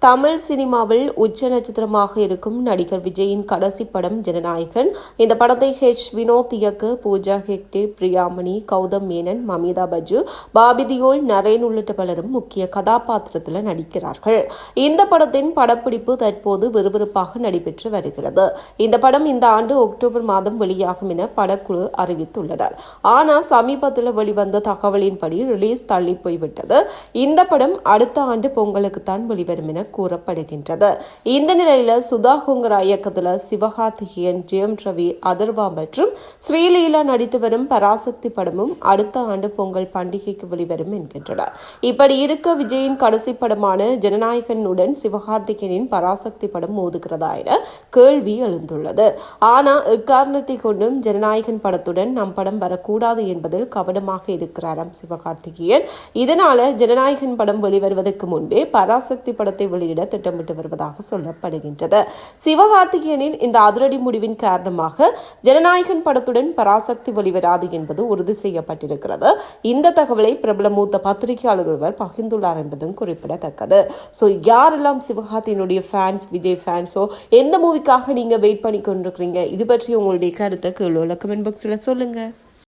தமிழ் சினிமாவில் உச்ச நட்சத்திரமாக இருக்கும் நடிகர் விஜயின் கடைசி படம் ஜனநாயகன். இந்த படத்தை வினோத் இயக்க பூஜா ஹெக்டே, பிரியாமணி, கௌதம் மேனன், மமிதா பஜு, பாபி தியோல், நரேன் உள்ளிட்ட பலரும் முக்கிய கதாபாத்திரத்தில் நடிக்கிறார்கள். இந்த படத்தின் படப்பிடிப்பு தற்போது விறுவிறுப்பாக நடைபெற்று வருகிறது. இந்த படம் இந்த ஆண்டு அக்டோபர் மாதம் வெளியாகும் என படக்குழு அறிவித்துள்ளனர். ஆனால் சமீபத்தில் வெளிவந்த தகவலின்படி ரிலீஸ் தள்ளி போய்விட்டது. இந்த படம் அடுத்த ஆண்டு பொங்கலுக்குத்தான் வெளிவரும் என கூறப்படுகின்றது. இந்த நிலையில சுதா கொங்கரா இயக்கத்தில் சிவகார்த்திகேயன், ஜெயம் ரவி, அதர்வா மற்றும் ஸ்ரீலீலா நடித்து வரும் பராசக்தி படமும் அடுத்த ஆண்டு பொங்கல் பண்டிகைக்கு வெளிவரும் என்கின்றனர். இப்படி இருக்க விஜயின் கடைசி படமான ஜனநாயகனுடன் சிவகார்த்திகேயனின் பராசக்தி படம் மோதுகிறதா என கேள்வி எழுந்துள்ளது. ஆனால் இக்காரணத்தை கொண்டும் ஜனநாயகன் படத்துடன் நம் படம் வரக்கூடாது என்பதில் கவனமாக இருக்கிறாராம் சிவகார்த்திகேயன். இதனால ஜனநாயகன் படம் வெளிவருவதற்கு முன்பே பராசக்தி படத்தை வெளியிட திட்டமிட்டு வருவதாக சொல்லப்படுகின்றது. சிவகார்த்திகேயனின் இந்த அதிரடி முடிவின் காரணமாக ஜனநாயகன் படத்துடன் பராசக்தி வெளிவராது என்பது உறுதி செய்யப்பட்டிருக்கிறது. இந்த தகவலை பிரபல மூத்த பத்திரிகையாளர் ஒருவர் பகிர்ந்துள்ளார் என்பதும் குறிப்பிடத்தக்கது. ஸோ யாரெல்லாம் சிவகார்த்திகேயனுடைய ஃபேன்ஸ், விஜய் ஃபேன்ஸோ எந்த மூவிக்காக நீங்க வெயிட் பண்ணி கொண்டிருக்கிறீங்க, இது பற்றி உங்களுடைய கருத்தை கீழே கமெண்ட் பாக்ஸில் சொல்லுங்க.